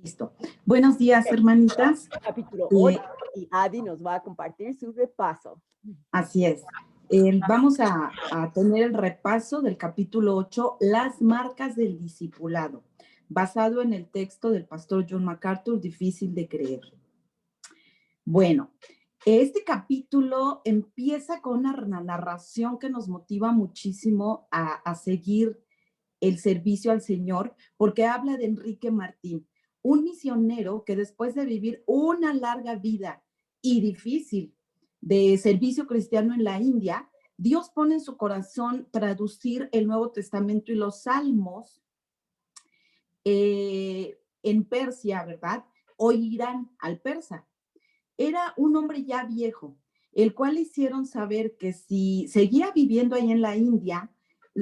Listo. Buenos días, hermanitas. Capítulo 8 y Adi nos va a compartir su repaso. Así es. Vamos a tener el repaso del capítulo 8, las marcas del discipulado, basado en el texto del pastor John MacArthur, Difícil de creer. Bueno, este capítulo empieza con una narración que nos motiva muchísimo a seguir el servicio al Señor, porque habla de Enrique Martín, un misionero que después de vivir una larga vida y difícil de servicio cristiano en la India, Dios pone en su corazón traducir el Nuevo Testamento y los Salmos en Persia, ¿verdad? O Irán, al persa. Era un hombre ya viejo, el cual le hicieron saber que si seguía viviendo ahí en la India,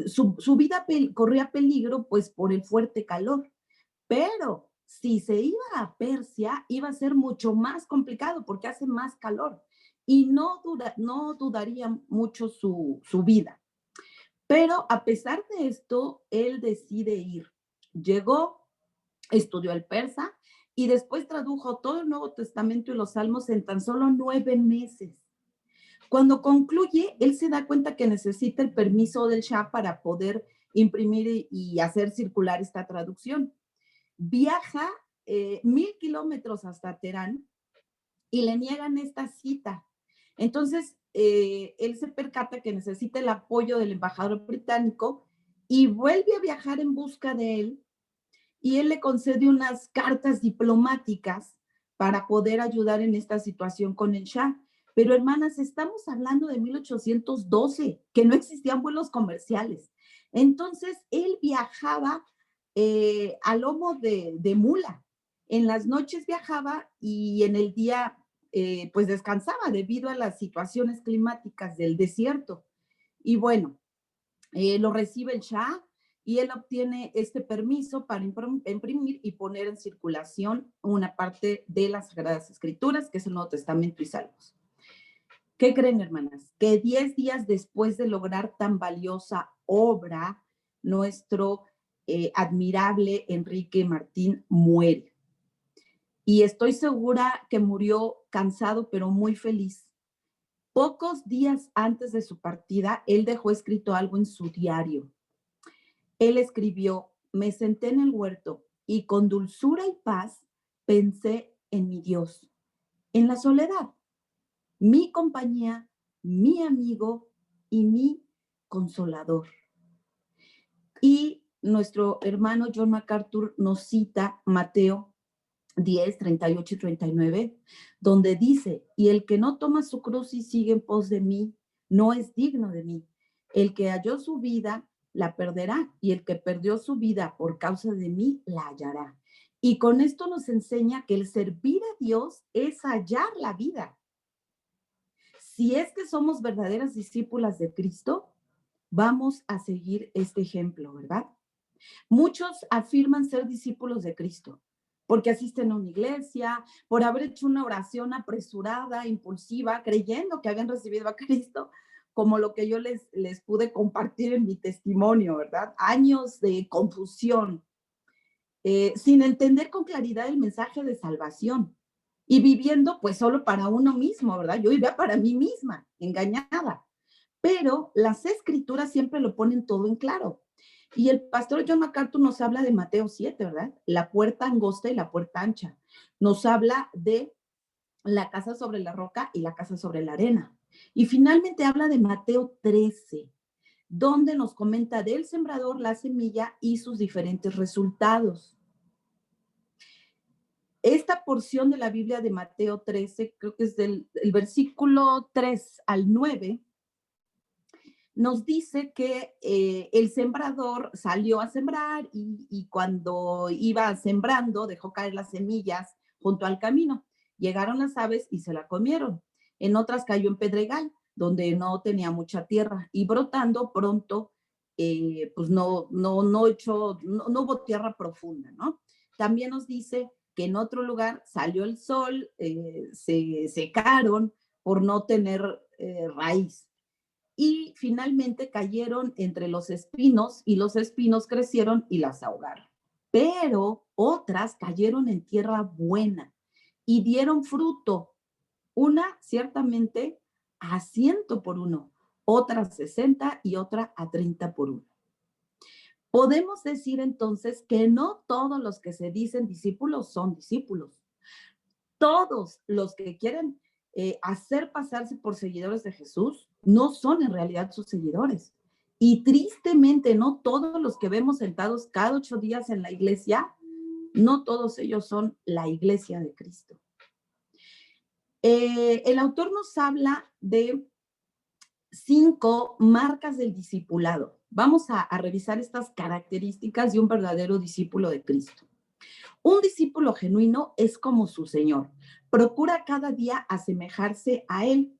su vida corría peligro pues por el fuerte calor, pero si se iba a Persia iba a ser mucho más complicado porque hace más calor y no dudaría mucho su vida. Pero a pesar de esto, él decide ir. Llegó, estudió el persa y después tradujo todo el Nuevo Testamento y los Salmos en tan solo 9 meses. Cuando concluye, él se da cuenta que necesita el permiso del Shah para poder imprimir y hacer circular esta traducción. Viaja 1000 kilómetros hasta Teherán y le niegan esta cita. Entonces, él se percata que necesita el apoyo del embajador británico y vuelve a viajar en busca de él, y él le concede unas cartas diplomáticas para poder ayudar en esta situación con el Shah. Pero hermanas, estamos hablando de 1812, que no existían vuelos comerciales. Entonces, él viajaba a lomo de mula. En las noches viajaba y en el día pues descansaba debido a las situaciones climáticas del desierto. Y bueno, lo recibe el Shah y él obtiene este permiso para imprimir y poner en circulación una parte de las Sagradas Escrituras, que es el Nuevo Testamento y Salmos. ¿Qué creen, hermanas? Que 10 días después de lograr tan valiosa obra, nuestro admirable Enrique Martín muere. Y estoy segura que murió cansado, pero muy feliz. Pocos días antes de su partida, él dejó escrito algo en su diario. Él escribió: me senté en el huerto y con dulzura y paz pensé en mi Dios, en la soledad, mi compañía, mi amigo y mi consolador. Y nuestro hermano John MacArthur nos cita Mateo 10, 38 y 39, donde dice: y el que no toma su cruz y sigue en pos de mí, no es digno de mí. El que halló su vida, la perderá, y el que perdió su vida por causa de mí, la hallará. Y con esto nos enseña que el servir a Dios es hallar la vida. Si es que somos verdaderas discípulas de Cristo, vamos a seguir este ejemplo, ¿verdad? Muchos afirman ser discípulos de Cristo porque asisten a una iglesia, por haber hecho una oración apresurada, impulsiva, creyendo que habían recibido a Cristo, como lo que yo les pude compartir en mi testimonio, ¿verdad? Años de confusión, sin entender con claridad el mensaje de salvación y viviendo pues solo para uno mismo, ¿verdad? Yo vivía para mí misma, engañada. Pero las escrituras siempre lo ponen todo en claro. Y el pastor John MacArthur nos habla de Mateo 7, ¿verdad? La puerta angosta y la puerta ancha. Nos habla de la casa sobre la roca y la casa sobre la arena. Y finalmente habla de Mateo 13, donde nos comenta del sembrador, la semilla y sus diferentes resultados. Esta porción de la Biblia de Mateo 13, creo que es del versículo 3 al 9, nos dice que el sembrador salió a sembrar y cuando iba sembrando dejó caer las semillas junto al camino. Llegaron las aves y se la comieron. En otras cayó en pedregal, donde no tenía mucha tierra, y brotando pronto, pues no hubo tierra profunda, ¿no? También nos dice que en otro lugar salió el sol, se secaron por no tener raíz. Y finalmente cayeron entre los espinos y los espinos crecieron y las ahogaron. pero otras cayeron en tierra buena y dieron fruto. Una ciertamente a 100 por uno, otra a 60 y otra a 30 por uno. Podemos decir entonces que no todos los que se dicen discípulos son discípulos. Todos los que quieren hacer pasarse por seguidores de Jesús no son en realidad sus seguidores. Y tristemente, no todos los que vemos sentados cada 8 días en la iglesia, no todos ellos son la iglesia de Cristo. El autor nos habla de 5 marcas del discipulado. Vamos a revisar estas características de un verdadero discípulo de Cristo. Un discípulo genuino es como su Señor. Procura cada día asemejarse a Él.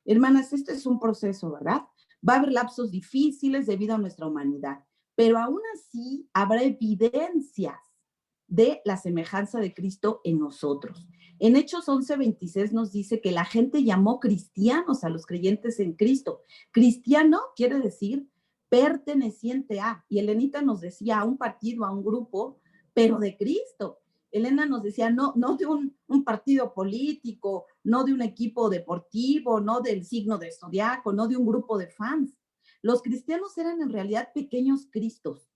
Hermanas, este es un proceso, ¿verdad? Va a haber lapsos difíciles debido a nuestra humanidad, pero aún así habrá evidencias de la semejanza de Cristo en nosotros. En Hechos 11:26 nos dice que la gente llamó cristianos a los creyentes en Cristo. Cristiano quiere decir perteneciente a, y Elenita nos decía a un partido, a un grupo, pero de Cristo. Elena nos decía, no de un partido político, no de un equipo deportivo, no del signo de zodiaco, no de un grupo de fans. Los cristianos eran en realidad pequeños Cristos.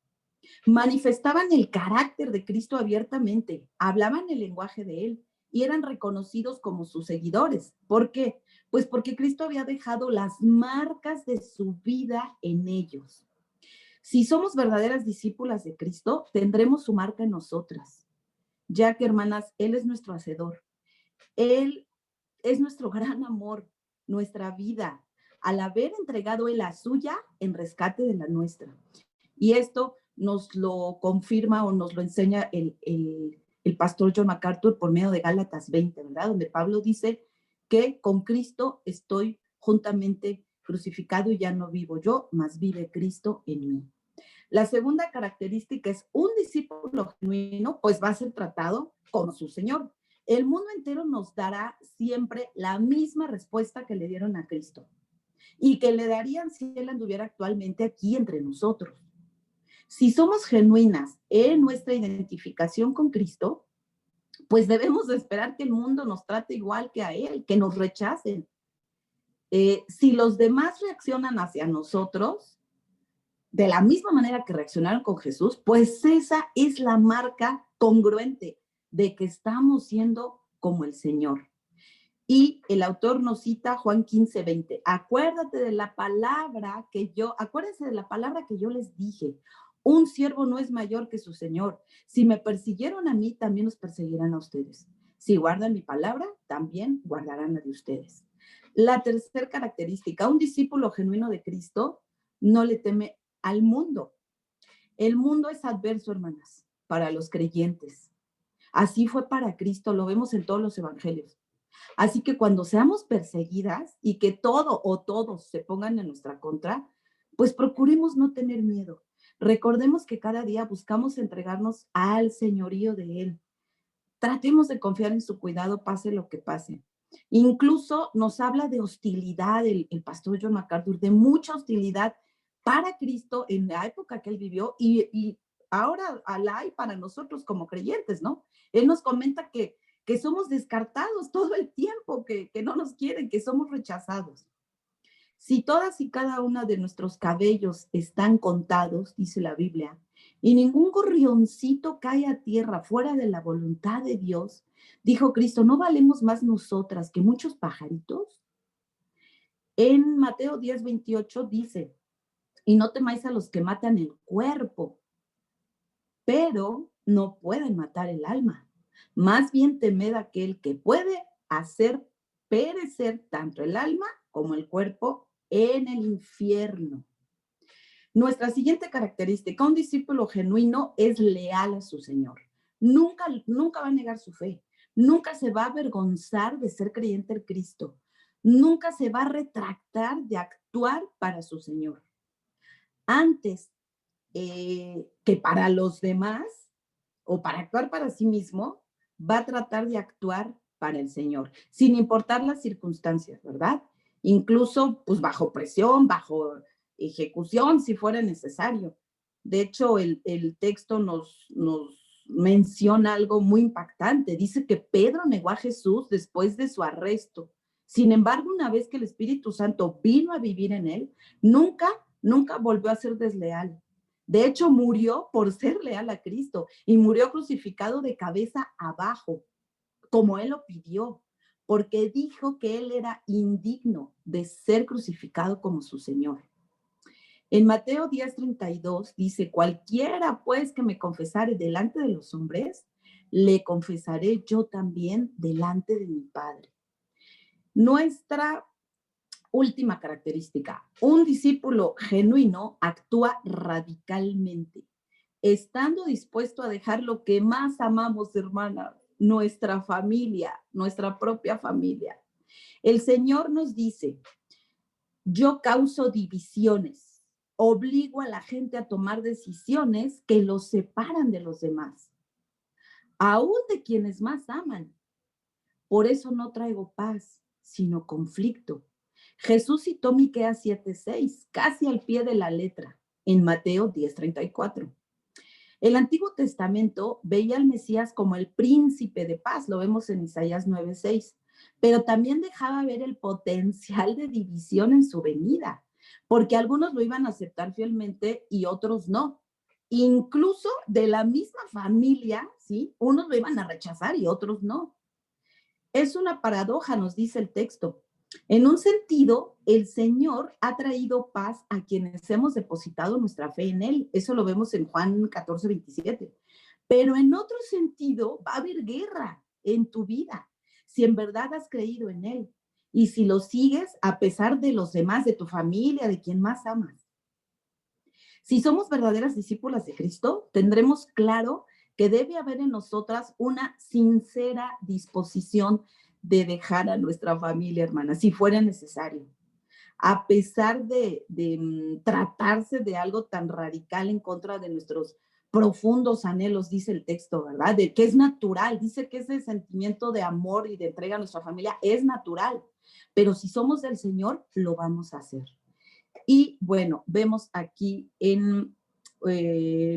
Manifestaban el carácter de Cristo abiertamente, hablaban el lenguaje de Él y eran reconocidos como sus seguidores. ¿Por qué? Pues porque Cristo había dejado las marcas de su vida en ellos. Si somos verdaderas discípulas de Cristo, tendremos su marca en nosotras, ya que, hermanas, Él es nuestro hacedor. Él es nuestro gran amor, nuestra vida, al haber entregado Él la suya en rescate de la nuestra. Y esto nos lo confirma o nos lo enseña el pastor John MacArthur por medio de Gálatas 20, ¿verdad? Donde Pablo dice que con Cristo estoy juntamente crucificado y ya no vivo yo, mas vive Cristo en mí. La segunda característica es un discípulo genuino, pues va a ser tratado como su Señor. El mundo entero nos dará siempre la misma respuesta que le dieron a Cristo y que le darían si Él anduviera actualmente aquí entre nosotros. Si somos genuinas en nuestra identificación con Cristo, pues debemos de esperar que el mundo nos trate igual que a Él, que nos rechacen. Si los demás reaccionan hacia nosotros de la misma manera que reaccionaron con Jesús, pues esa es la marca congruente de que estamos siendo como el Señor. Y el autor nos cita Juan 15:20. Acuérdate de la palabra acuérdense de la palabra que yo les dije. Un siervo no es mayor que su Señor. Si me persiguieron a mí, también los perseguirán a ustedes. Si guardan mi palabra, también guardarán la de ustedes. La tercera característica, un discípulo genuino de Cristo no le teme al mundo. El mundo es adverso, hermanas, para los creyentes. Así fue para Cristo, lo vemos en todos los evangelios. Así que cuando seamos perseguidas y que todo o todos se pongan en nuestra contra, pues procuremos no tener miedo. Recordemos que cada día buscamos entregarnos al señorío de Él. Tratemos de confiar en su cuidado, pase lo que pase. Incluso nos habla de hostilidad el pastor John MacArthur, de mucha hostilidad para Cristo en la época que Él vivió y ahora la hay para nosotros como creyentes, ¿no? Él nos comenta que somos descartados todo el tiempo, que no nos quieren, que somos rechazados. Si todas y cada una de nuestros cabellos están contados, dice la Biblia, y ningún gorrioncito cae a tierra fuera de la voluntad de Dios, dijo Cristo, ¿no valemos más nosotras que muchos pajaritos? En Mateo 10:28 dice, y no temáis a los que matan el cuerpo, pero no pueden matar el alma. Más bien temed a aquel que puede hacer perecer tanto el alma como el cuerpo en el infierno. Nuestra siguiente característica, un discípulo genuino es leal a su Señor. Nunca va a negar su fe. Nunca se va a avergonzar de ser creyente en Cristo. Nunca se va a retractar de actuar para su Señor. Antes que para los demás o para actuar para sí mismo, va a tratar de actuar para el Señor, sin importar las circunstancias, ¿verdad? Incluso pues bajo presión, bajo ejecución, si fuera necesario. De hecho, el texto nos menciona algo muy impactante. Dice que Pedro negó a Jesús después de su arresto. Sin embargo, una vez que el Espíritu Santo vino a vivir en él, nunca volvió a ser desleal. De hecho, murió por ser leal a Cristo y murió crucificado de cabeza abajo, como él lo pidió, porque dijo que él era indigno de ser crucificado como su Señor. En Mateo 10:32 dice, cualquiera pues que me confesare delante de los hombres, le confesaré yo también delante de mi Padre. Nuestra última característica, un discípulo genuino actúa radicalmente, estando dispuesto a dejar lo que más amamos, hermana, nuestra familia, nuestra propia familia. El Señor nos dice, yo causo divisiones, obligo a la gente a tomar decisiones que los separan de los demás, aún de quienes más aman. Por eso no traigo paz, sino conflicto. Jesús citó Miqueas 7:6, casi al pie de la letra, en Mateo 10:34. El Antiguo Testamento veía al Mesías como el príncipe de paz, lo vemos en Isaías 9:6, pero también dejaba ver el potencial de división en su venida, porque algunos lo iban a aceptar fielmente y otros no. Incluso de la misma familia, ¿sí? Unos lo iban a rechazar y otros no. Es una paradoja, nos dice el texto. En un sentido, el Señor ha traído paz a quienes hemos depositado nuestra fe en Él. Eso lo vemos en Juan 14:27. Pero en otro sentido, va a haber guerra en tu vida, si en verdad has creído en Él y si lo sigues a pesar de los demás, de tu familia, de quien más amas. Si somos verdaderas discípulas de Cristo, tendremos claro que debe haber en nosotras una sincera disposición de dejar a nuestra familia, hermana, si fuera necesario. A pesar de tratarse de algo tan radical en contra de nuestros profundos anhelos, dice el texto, ¿verdad? De que es natural, dice que ese sentimiento de amor y de entrega a nuestra familia es natural, pero si somos del Señor, lo vamos a hacer. Y bueno, vemos aquí en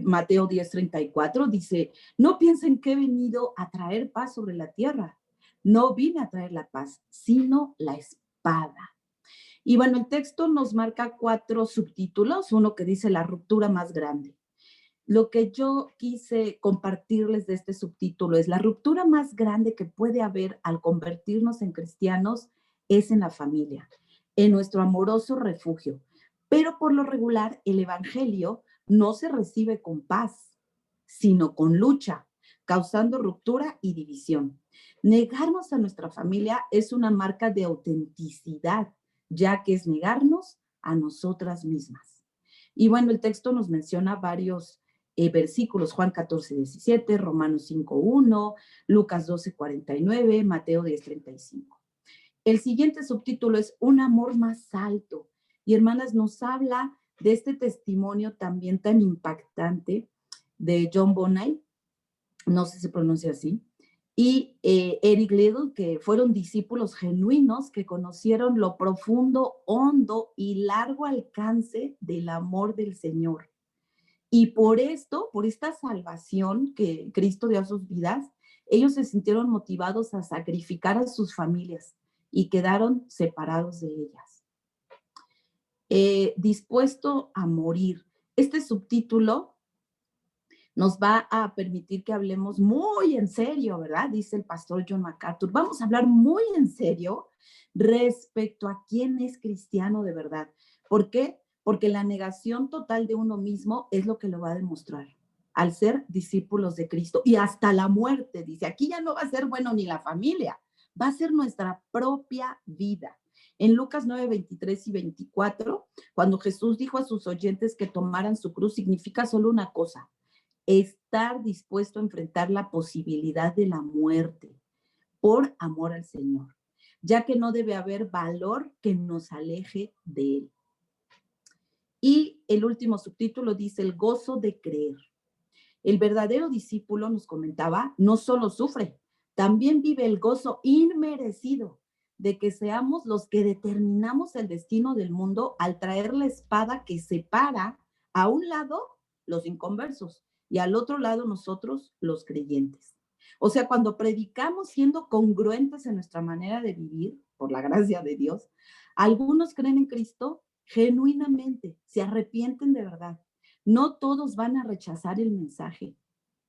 Mateo 10:34, dice, no piensen que he venido a traer paz sobre la tierra. No vine a traer la paz, sino la espada. Y bueno, el texto nos marca 4 subtítulos, uno que dice la ruptura más grande. Lo que yo quise compartirles de este subtítulo es la ruptura más grande que puede haber al convertirnos en cristianos es en la familia, en nuestro amoroso refugio. Pero por lo regular, el evangelio no se recibe con paz, sino con lucha, causando ruptura y división. Negarnos a nuestra familia es una marca de autenticidad, ya que es negarnos a nosotras mismas. Y bueno, el texto nos menciona varios versículos, Juan 14:17, Romanos 5:1, Lucas 12:49, Mateo 10:35. El siguiente subtítulo es Un amor más alto. Y hermanas, nos habla de este testimonio también tan impactante de John Bonay, no sé si se pronuncia así, y Eric Liddell, que fueron discípulos genuinos que conocieron lo profundo, hondo y largo alcance del amor del Señor. Y por esto, por esta salvación que Cristo dio a sus vidas, ellos se sintieron motivados a sacrificar a sus familias y quedaron separados de ellas. Dispuesto a morir. Este subtítulo nos va a permitir que hablemos muy en serio, ¿verdad? Dice el pastor John MacArthur. Vamos a hablar muy en serio respecto a quién es cristiano de verdad. ¿Por qué? Porque la negación total de uno mismo es lo que lo va a demostrar al ser discípulos de Cristo y hasta la muerte. Dice, aquí ya no va a ser bueno ni la familia, va a ser nuestra propia vida. En Lucas 9:23 y 24, cuando Jesús dijo a sus oyentes que tomaran su cruz, significa solo una cosa: estar dispuesto a enfrentar la posibilidad de la muerte por amor al Señor, ya que no debe haber valor que nos aleje de Él. Y el último subtítulo dice el gozo de creer. El verdadero discípulo, nos comentaba, no solo sufre, también vive el gozo inmerecido de que seamos los que determinamos el destino del mundo al traer la espada que separa a un lado los inconversos, y al otro lado nosotros, los creyentes. O sea, cuando predicamos siendo congruentes en nuestra manera de vivir, por la gracia de Dios, algunos creen en Cristo genuinamente, se arrepienten de verdad. No todos van a rechazar el mensaje.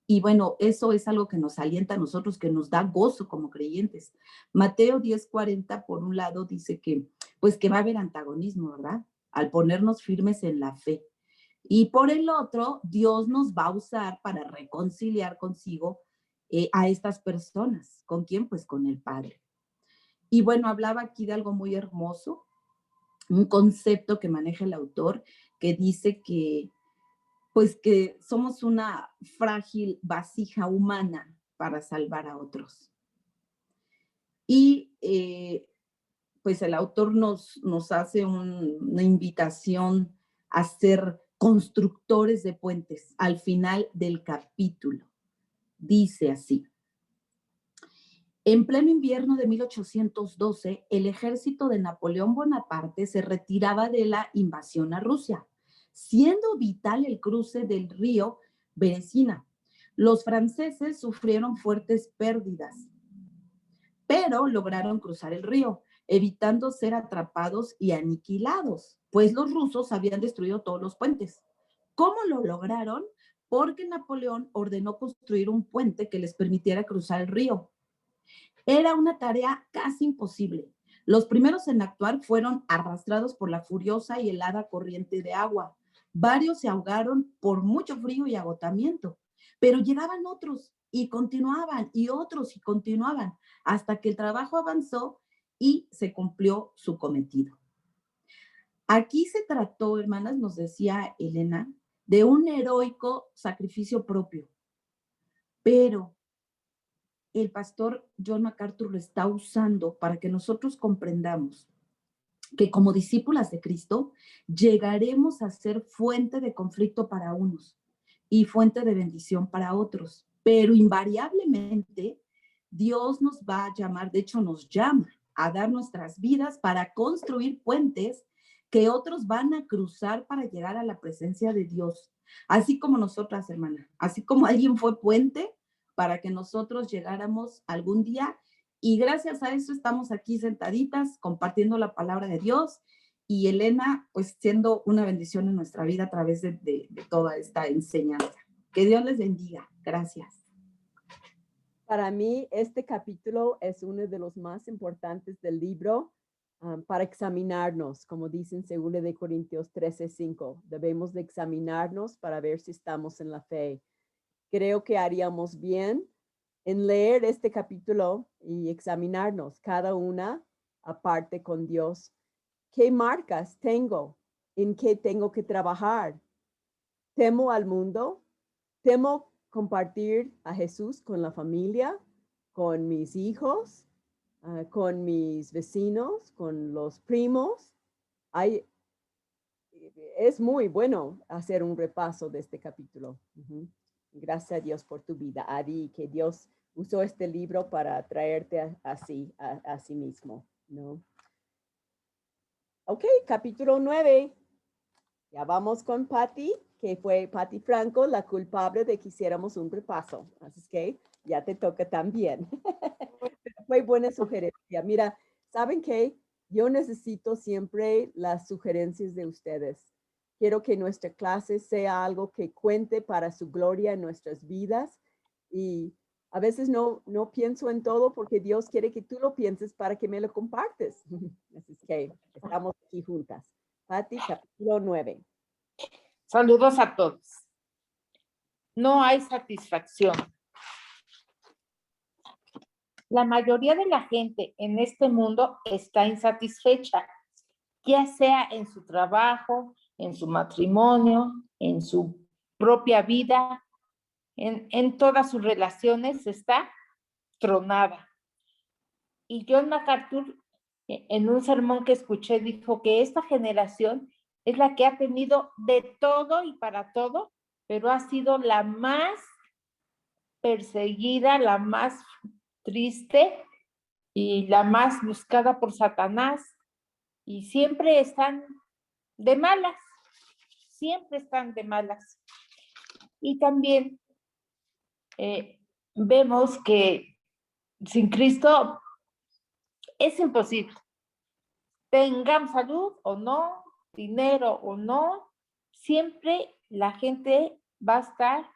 Y bueno, eso es algo que nos alienta a nosotros, que nos da gozo como creyentes. Mateo 10:40, por un lado, dice que, pues que va a haber antagonismo, ¿verdad? Al ponernos firmes en la fe. Y por el otro, Dios nos va a usar para reconciliar consigo a estas personas. ¿Con quién? Pues con el Padre. Y bueno, hablaba aquí de algo muy hermoso, un concepto que maneja el autor, que dice que pues que somos una frágil vasija humana para salvar a otros. Y pues el autor nos hace una invitación a ser constructores de puentes al final del capítulo. Dice así: en pleno invierno de 1812, el ejército de Napoleón Bonaparte se retiraba de la invasión a Rusia, siendo vital el cruce del río Beresina. Los franceses sufrieron fuertes pérdidas, pero lograron cruzar el río, evitando ser atrapados y aniquilados, pues los rusos habían destruido todos los puentes. ¿Cómo lo lograron? Porque Napoleón ordenó construir un puente que les permitiera cruzar el río. Era una tarea casi imposible. Los primeros en actuar fueron arrastrados por la furiosa y helada corriente de agua. Varios se ahogaron por mucho frío y agotamiento, pero llegaban otros y continuaban, y otros y continuaban, hasta que el trabajo avanzó y se cumplió su cometido. Aquí se trató, hermanas, nos decía Elena, de un heroico sacrificio propio, pero el pastor John MacArthur lo está usando para que nosotros comprendamos que como discípulas de Cristo llegaremos a ser fuente de conflicto para unos y fuente de bendición para otros, pero invariablemente Dios nos va a llamar, de hecho nos llama a dar nuestras vidas para construir puentes que otros van a cruzar para llegar a la presencia de Dios, así como nosotras, hermana, así como alguien fue puente para que nosotros llegáramos algún día, y gracias a eso estamos aquí sentaditas compartiendo la palabra de Dios, y Elena pues siendo una bendición en nuestra vida a través de toda esta enseñanza. Que Dios les bendiga. Gracias. Para mí, este capítulo es uno de los más importantes del libro para examinarnos, como dice en 2 de Corintios 13:5. Debemos de examinarnos para ver si estamos en la fe. Creo que haríamos bien en leer este capítulo y examinarnos cada una aparte con Dios. ¿Qué marcas tengo? ¿En qué tengo que trabajar? ¿Temo al mundo? ¿Temo compartir a Jesús con la familia, con mis hijos, con mis vecinos, con los primos? Es muy bueno hacer un repaso de este capítulo. Gracias a Dios por tu vida, Adi, que Dios usó este libro para traerte a sí mismo, ¿no? Ok, capítulo 9. Ya vamos con Patty, que fue Patty Franco, la culpable de que hiciéramos un repaso. Así es que ya te toca también. Fue buena sugerencia. Mira, ¿saben qué? Yo necesito siempre las sugerencias de ustedes. Quiero que nuestra clase sea algo que cuente para su gloria en nuestras vidas. Y a veces no pienso en todo porque Dios quiere que tú lo pienses para que me lo compartes. Así es que estamos aquí juntas. Patty, capítulo 9. Saludos a todos. No hay satisfacción. La mayoría de la gente en este mundo está insatisfecha, ya sea en su trabajo, en su matrimonio, en su propia vida, en todas sus relaciones está tronada. Y John MacArthur, en un sermón que escuché, dijo que esta generación es la que ha tenido de todo y para todo, pero ha sido la más perseguida, la más triste y la más buscada por Satanás, y siempre están de malas, siempre están de malas. Y también vemos que sin Cristo es imposible. Tengamos salud o no, dinero o no, siempre la gente va a estar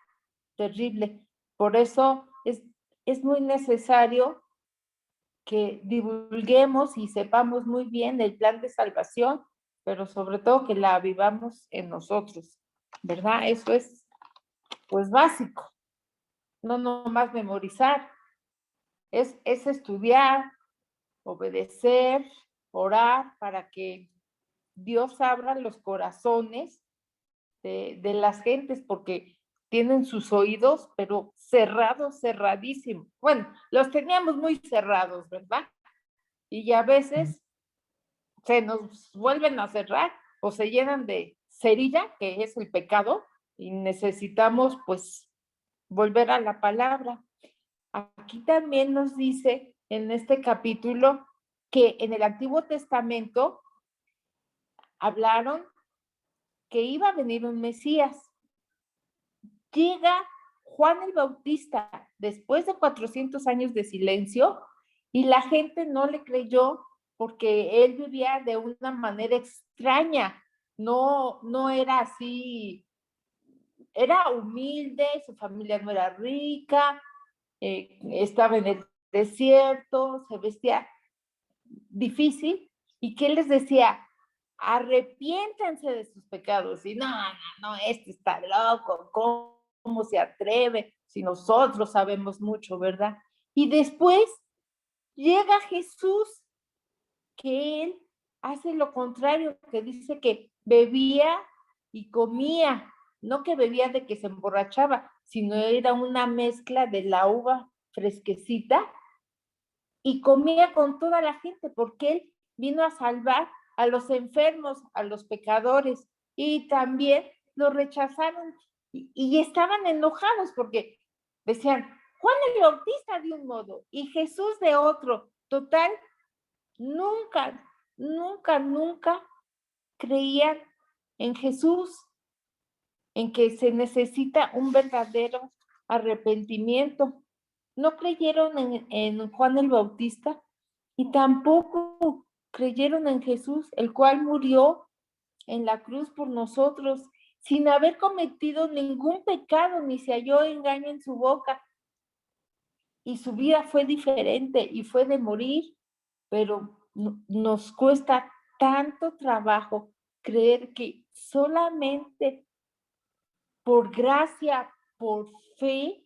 terrible. Por eso es muy necesario que divulguemos y sepamos muy bien el plan de salvación, pero sobre todo que la vivamos en nosotros, ¿verdad? Eso es, pues, básico. No nomás memorizar, es estudiar, obedecer, orar para que Dios abra los corazones de las gentes, porque tienen sus oídos, pero cerrados, cerradísimos. Bueno, los teníamos muy cerrados, ¿verdad? Y a veces se nos vuelven a cerrar o se llenan de cerilla, que es el pecado, y necesitamos, pues, volver a la palabra. Aquí también nos dice en este capítulo que en el Antiguo Testamento hablaron que iba a venir un Mesías. Llega Juan el Bautista después de 400 años de silencio y la gente no le creyó porque él vivía de una manera extraña, no era así, era humilde, su familia no era rica, estaba en el desierto, se vestía difícil, y que él les decía, arrepiéntanse de sus pecados, y no, este está loco, ¿cómo se atreve? Si nosotros sabemos mucho, ¿verdad? Y después llega Jesús, que él hace lo contrario, que dice que bebía y comía, no que bebía de que se emborrachaba, sino era una mezcla de la uva fresquecita y comía con toda la gente, porque él vino a salvar a los enfermos, a los pecadores, y también lo rechazaron y estaban enojados porque decían, Juan el Bautista de un modo y Jesús de otro. Total, nunca creían en Jesús, en que se necesita un verdadero arrepentimiento. No creyeron en Juan el Bautista y tampoco creyeron en Jesús, el cual murió en la cruz por nosotros, sin haber cometido ningún pecado, ni se halló engaño en su boca. Y su vida fue diferente y fue de morir, pero nos cuesta tanto trabajo creer que solamente por gracia, por fe,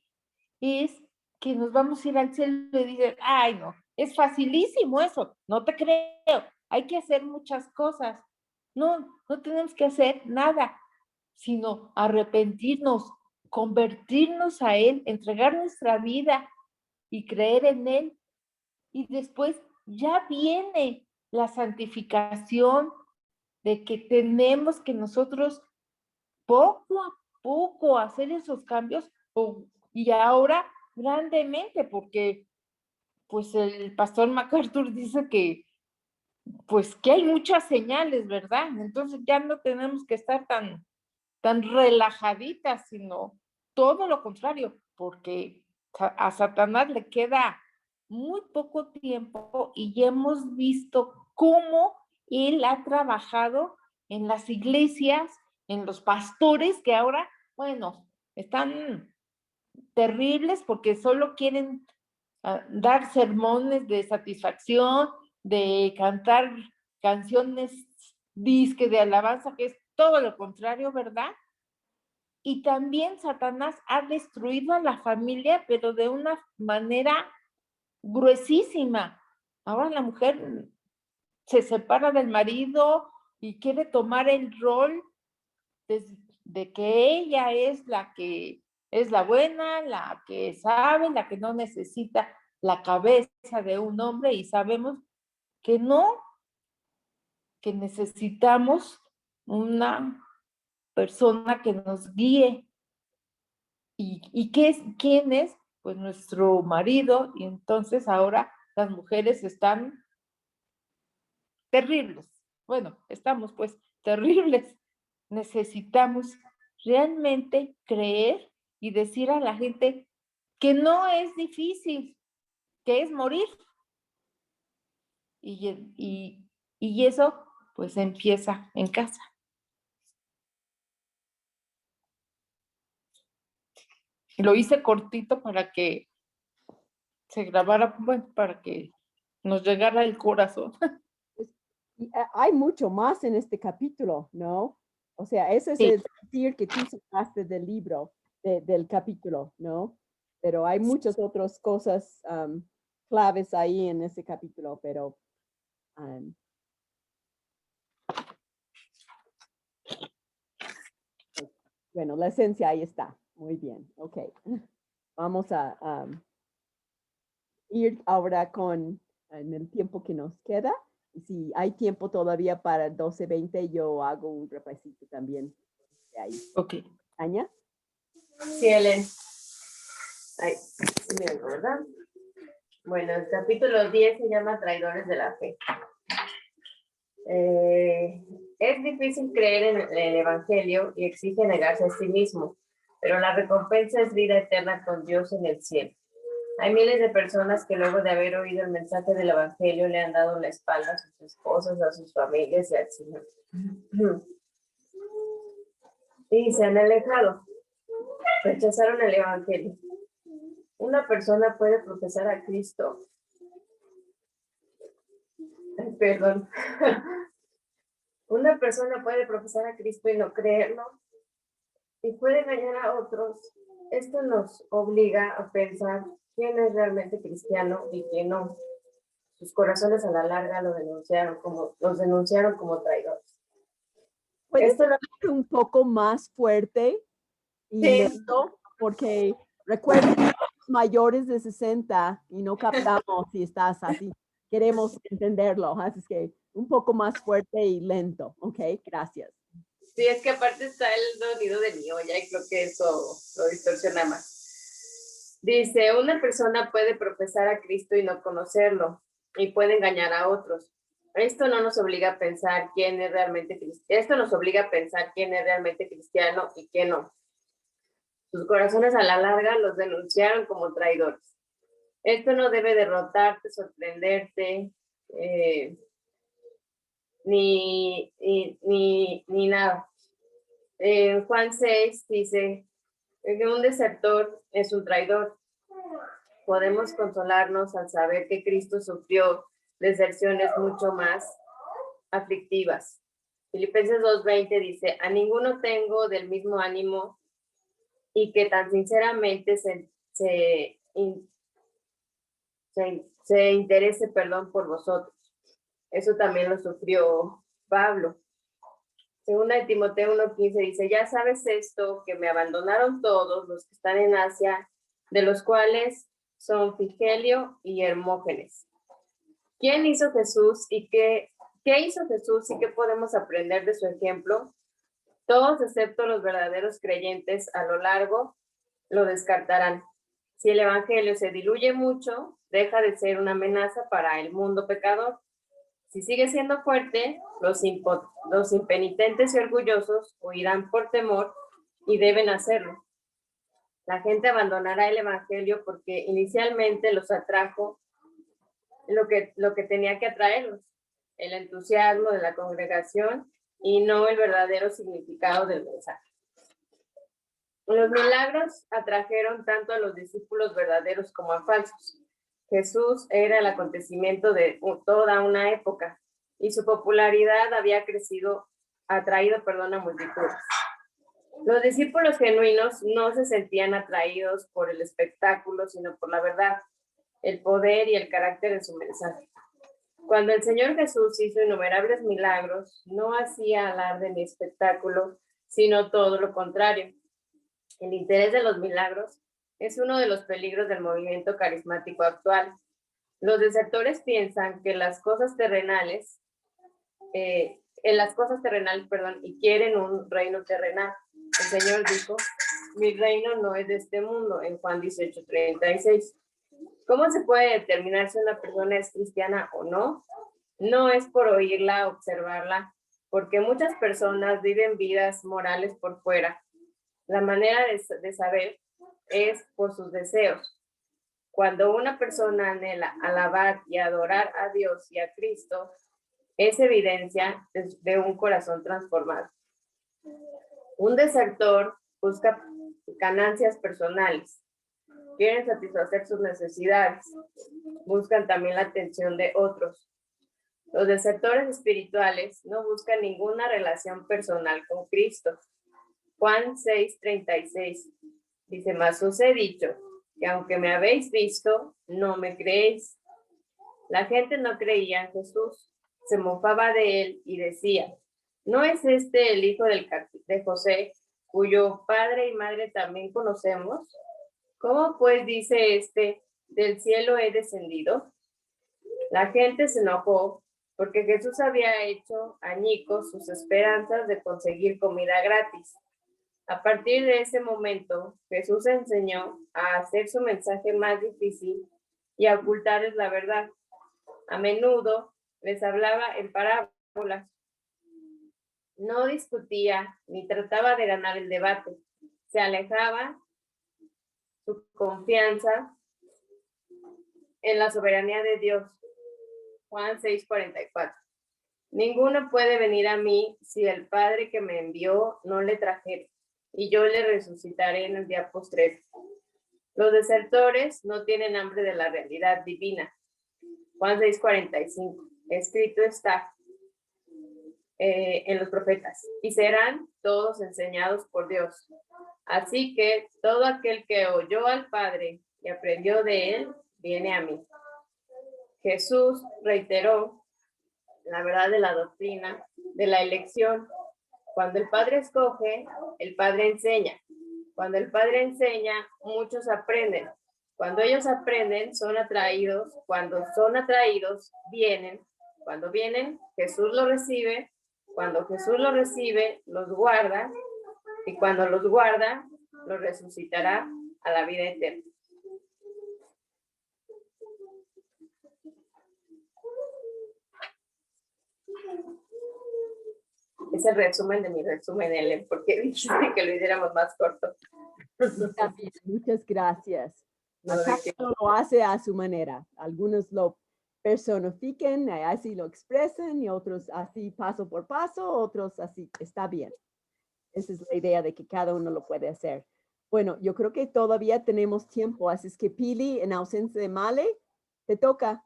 es que nos vamos a ir al cielo y dicen, ay, no, es facilísimo eso, no te creo, hay que hacer muchas cosas. No tenemos que hacer nada, sino arrepentirnos, convertirnos a Él, entregar nuestra vida y creer en Él. Y después ya viene la santificación de que tenemos que nosotros poco a poco hacer esos cambios y ahora grandemente, porque pues el pastor MacArthur dice que pues que hay muchas señales, ¿verdad? Entonces ya no tenemos que estar tan relajaditas, sino todo lo contrario, porque a Satanás le queda muy poco tiempo y ya hemos visto cómo él ha trabajado en las iglesias, en los pastores que ahora, bueno, están terribles porque solo quieren dar sermones de satisfacción, de cantar canciones disque de alabanza, que es todo lo contrario, ¿verdad? Y también Satanás ha destruido a la familia, pero de una manera gruesísima. Ahora la mujer se separa del marido y quiere tomar el rol de que ella es la que es la buena, la que sabe, la que no necesita la cabeza de un hombre, y sabemos que no, que necesitamos una persona que nos guíe. ¿Y quién es? Pues nuestro marido, y entonces ahora las mujeres están terribles. Bueno, estamos pues terribles. Necesitamos realmente creer y decir a la gente que no es difícil, que es morir. Y eso pues empieza en casa. Lo hice cortito para que se grabara, bueno, para que nos llegara el corazón. Hay mucho más en este capítulo, ¿no? O sea, ese es Sí. el sentir que tú sacaste del libro, del capítulo, ¿no? Pero hay muchas otras cosas claves ahí en ese capítulo, pero bueno, la esencia ahí está. Muy bien, ok. Vamos a ir ahora en el tiempo que nos queda. Y si hay tiempo todavía para 12:20, yo hago un repasito también de ahí. Ok. ¿Aña? Sí, Helen. Ay, sí me oigo, ¿verdad? Bueno, el capítulo 10 se llama Traidores de la Fe. Es difícil creer en el Evangelio y exige negarse a sí mismo, pero la recompensa es vida eterna con Dios en el cielo. Hay miles de personas que luego de haber oído el mensaje del Evangelio le han dado la espalda a sus esposas, a sus familias y al Señor. Y se han alejado, rechazaron el Evangelio. Una persona puede profesar a Cristo. Ay, perdón. Una persona puede profesar a Cristo y no creerlo. Y puede engañar a otros. Esto nos obliga a pensar quién es realmente cristiano y quién no. Sus corazones a la larga los denunciaron como traidores. ¿Puedes Esto lo... ser un poco más fuerte y Sí. lento? Porque recuerda que somos mayores de 60 y no captamos si estás así. Queremos entenderlo, así que un poco más fuerte y lento. Ok, gracias. Sí, es que aparte está el sonido de mi olla y creo que eso lo distorsiona más. Dice, una persona puede profesar a Cristo y no conocerlo, y puede engañar a otros. Esto no nos obliga a pensar quién es realmente cristiano. Esto nos obliga a pensar quién es realmente cristiano y quién no. Sus corazones a la larga los denunciaron como traidores. Esto no debe derrotarte, sorprenderte, ni nada. Juan 6 dice que un desertor es un traidor. Podemos consolarnos al saber que Cristo sufrió deserciones mucho más aflictivas. Filipenses 2:20 dice, a ninguno tengo del mismo ánimo y que tan sinceramente se interese, por vosotros. Eso también lo sufrió Pablo. Segunda de Timoteo 1:15 dice, ya sabes esto, que me abandonaron todos los que están en Asia, de los cuales son Figelio y Hermógenes. ¿Quién hizo Jesús y qué hizo Jesús y qué podemos aprender de su ejemplo? Todos excepto los verdaderos creyentes a lo largo lo descartarán. Si el evangelio se diluye mucho, deja de ser una amenaza para el mundo pecador. Si sigue siendo fuerte, los impenitentes y orgullosos huirán por temor y deben hacerlo. La gente abandonará el evangelio porque inicialmente los atrajo lo que tenía que atraerlos, el entusiasmo de la congregación y no el verdadero significado del mensaje. Los milagros atrajeron tanto a los discípulos verdaderos como a falsos. Jesús era el acontecimiento de toda una época y su popularidad había atraído a multitudes. Los discípulos genuinos no se sentían atraídos por el espectáculo, sino por la verdad, el poder y el carácter de su mensaje. Cuando el Señor Jesús hizo innumerables milagros, no hacía alarde ni espectáculo, sino todo lo contrario. El interés de los milagros es uno de los peligros del movimiento carismático actual. Los desertores piensan que las cosas terrenales, y quieren un reino terrenal. El Señor dijo, mi reino no es de este mundo, en Juan 18:36. ¿Cómo se puede determinar si una persona es cristiana o no? No es por oírla, observarla, porque muchas personas viven vidas morales por fuera. La manera de saber es por sus deseos. Cuando una persona anhela alabar y adorar a Dios y a Cristo, es evidencia de un corazón transformado. Un desertor busca ganancias personales, quieren satisfacer sus necesidades, buscan también la atención de otros. Los desertores espirituales no buscan ninguna relación personal con Cristo. Juan 6:36 dice: mas os he dicho que aunque me habéis visto, no me creéis. La gente no creía en Jesús, se mofaba de él y decía: ¿no es este el hijo de José, cuyo padre y madre también conocemos? ¿Cómo pues dice este, del cielo he descendido? La gente se enojó porque Jesús había hecho añicos sus esperanzas de conseguir comida gratis. A partir de ese momento, Jesús enseñó a hacer su mensaje más difícil y a ocultarles la verdad. A menudo les hablaba en parábolas. No discutía ni trataba de ganar el debate. Se alejaba su confianza en la soberanía de Dios. Juan 6:44. Ninguno puede venir a mí si el Padre que me envió no le trajere, y yo le resucitaré en el día postrero. Los desertores no tienen hambre de la realidad divina. Juan 6:45. Escrito está en los profetas, y serán todos enseñados por Dios. Así que todo aquel que oyó al Padre y aprendió de él, viene a mí. Jesús reiteró la verdad de la doctrina de la elección. Cuando el Padre escoge, el Padre enseña. Cuando el Padre enseña, muchos aprenden. Cuando ellos aprenden, son atraídos. Cuando son atraídos, vienen. Cuando vienen, Jesús los recibe. Cuando Jesús los recibe, los guarda. Y cuando los guarda, los resucitará a la vida eterna. Es el resumen de mi resumen, Ellen, porque dijiste que lo hiciéramos más corto. También, muchas gracias. No, Cada de que- uno lo hace a su manera. Algunos lo personifican, así lo expresan, y otros así paso por paso, otros así. Está bien. Esa es la idea de que cada uno lo puede hacer. Bueno, yo creo que todavía tenemos tiempo, así es que Pili, en ausencia de Male, te toca.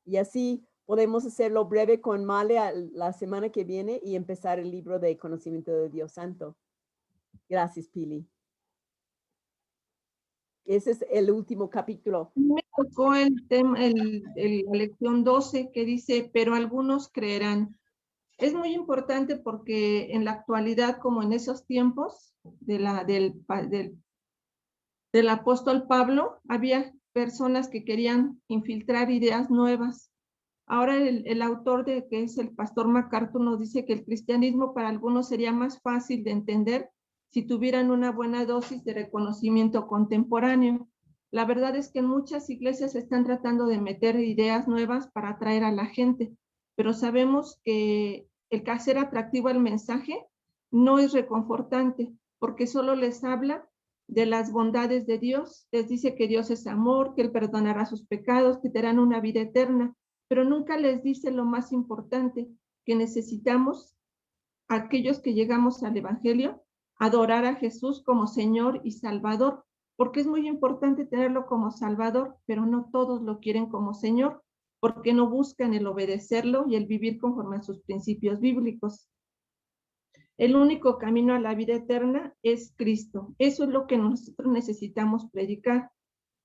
Y así podemos hacerlo breve con Male la semana que viene y empezar el libro de conocimiento de Dios Santo. Gracias, Pili. Ese es el último capítulo. Me tocó el tema, la lección 12 que dice, pero algunos creerán. Es muy importante porque en la actualidad, como en esos tiempos del apóstol Pablo, había personas que querían infiltrar ideas nuevas. Ahora el autor que es el pastor MacArthur nos dice que el cristianismo para algunos sería más fácil de entender si tuvieran una buena dosis de reconocimiento contemporáneo. La verdad es que en muchas iglesias están tratando de meter ideas nuevas para atraer a la gente, pero sabemos que el hacer atractivo el mensaje no es reconfortante, porque solo les habla de las bondades de Dios, les dice que Dios es amor, que Él perdonará sus pecados, que te darán una vida eterna, pero nunca les dice lo más importante, que necesitamos, aquellos que llegamos al Evangelio, adorar a Jesús como Señor y Salvador, porque es muy importante tenerlo como Salvador, pero no todos lo quieren como Señor, porque no buscan el obedecerlo y el vivir conforme a sus principios bíblicos. El único camino a la vida eterna es Cristo. Eso es lo que nosotros necesitamos predicar,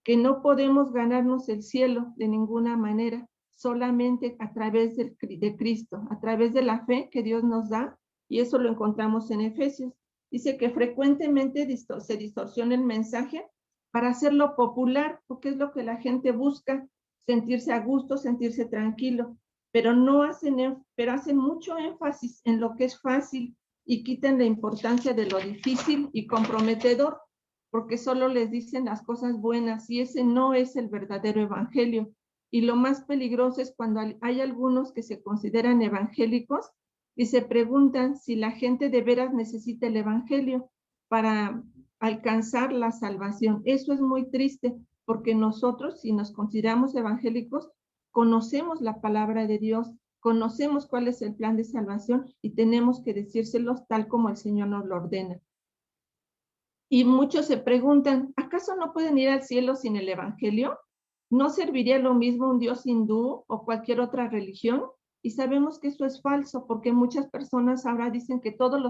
que no podemos ganarnos el cielo de ninguna manera, solamente a través de Cristo, a través de la fe que Dios nos da, y eso lo encontramos en Efesios. Dice que frecuentemente se distorsiona el mensaje para hacerlo popular, porque es lo que la gente busca, sentirse a gusto, sentirse tranquilo, pero hacen mucho énfasis en lo que es fácil y quitan la importancia de lo difícil y comprometedor, porque solo les dicen las cosas buenas, y ese no es el verdadero evangelio. Y lo más peligroso es cuando hay algunos que se consideran evangélicos y se preguntan si la gente de veras necesita el evangelio para alcanzar la salvación. Eso es muy triste, porque nosotros, si nos consideramos evangélicos, conocemos la palabra de Dios, conocemos cuál es el plan de salvación y tenemos que decírselos tal como el Señor nos lo ordena. Y muchos se preguntan, ¿acaso no pueden ir al cielo sin el evangelio? ¿No serviría lo mismo un Dios hindú o cualquier otra religión? Y sabemos que eso es falso, porque muchas personas ahora dicen que todas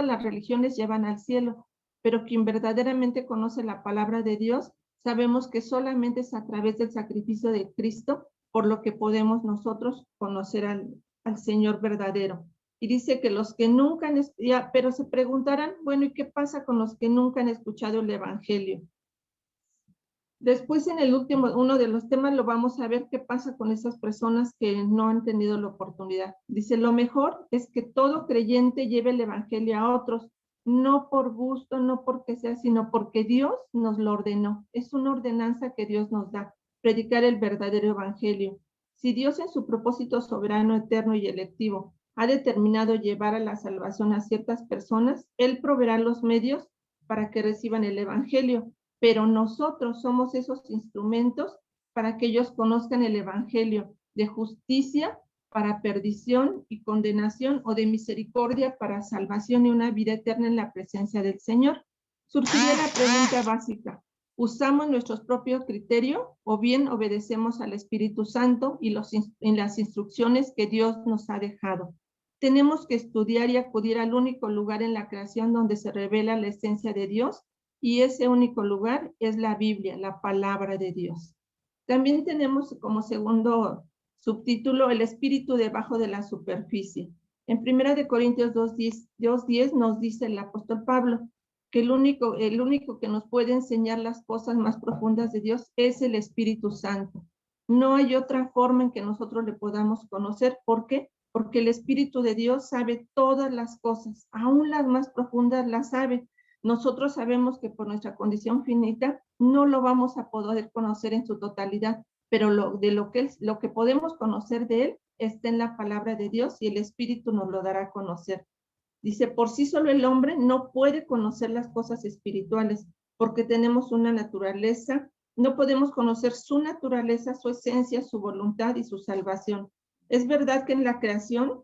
las religiones llevan al cielo, pero quien verdaderamente conoce la palabra de Dios, sabemos que solamente es a través del sacrificio de Cristo por lo que podemos nosotros conocer al Señor verdadero. Y dice que los que nunca han, pero se preguntarán, bueno, ¿y qué pasa con los que nunca han escuchado el evangelio? Después en el último, uno de los temas lo vamos a ver qué pasa con esas personas que no han tenido la oportunidad. Dice, lo mejor es que todo creyente lleve el evangelio a otros, no por gusto, no porque sea, sino porque Dios nos lo ordenó. Es una ordenanza que Dios nos da, predicar el verdadero evangelio. Si Dios en su propósito soberano, eterno y electivo ha determinado llevar a la salvación a ciertas personas, Él proveerá los medios para que reciban el evangelio. Pero nosotros somos esos instrumentos para que ellos conozcan el evangelio de justicia para perdición y condenación o de misericordia para salvación y una vida eterna en la presencia del Señor. Surgiría la pregunta básica, ¿usamos nuestro propio criterio o bien obedecemos al Espíritu Santo y en las instrucciones que Dios nos ha dejado? Tenemos que estudiar y acudir al único lugar en la creación donde se revela la esencia de Dios, y ese único lugar es la Biblia, la palabra de Dios. También tenemos como segundo subtítulo el espíritu debajo de la superficie. En 1 Corintios 2:10 nos dice el apóstol Pablo que el único que nos puede enseñar las cosas más profundas de Dios es el Espíritu Santo. No hay otra forma en que nosotros le podamos conocer. ¿Por qué? Porque el Espíritu de Dios sabe todas las cosas, aún las más profundas las sabe. Nosotros sabemos que por nuestra condición finita no lo vamos a poder conocer en su totalidad, pero lo que podemos conocer de él está en la palabra de Dios y el Espíritu nos lo dará a conocer. Dice, por sí solo el hombre no puede conocer las cosas espirituales porque tenemos una naturaleza, no podemos conocer su naturaleza, su esencia, su voluntad y su salvación. Es verdad que en la creación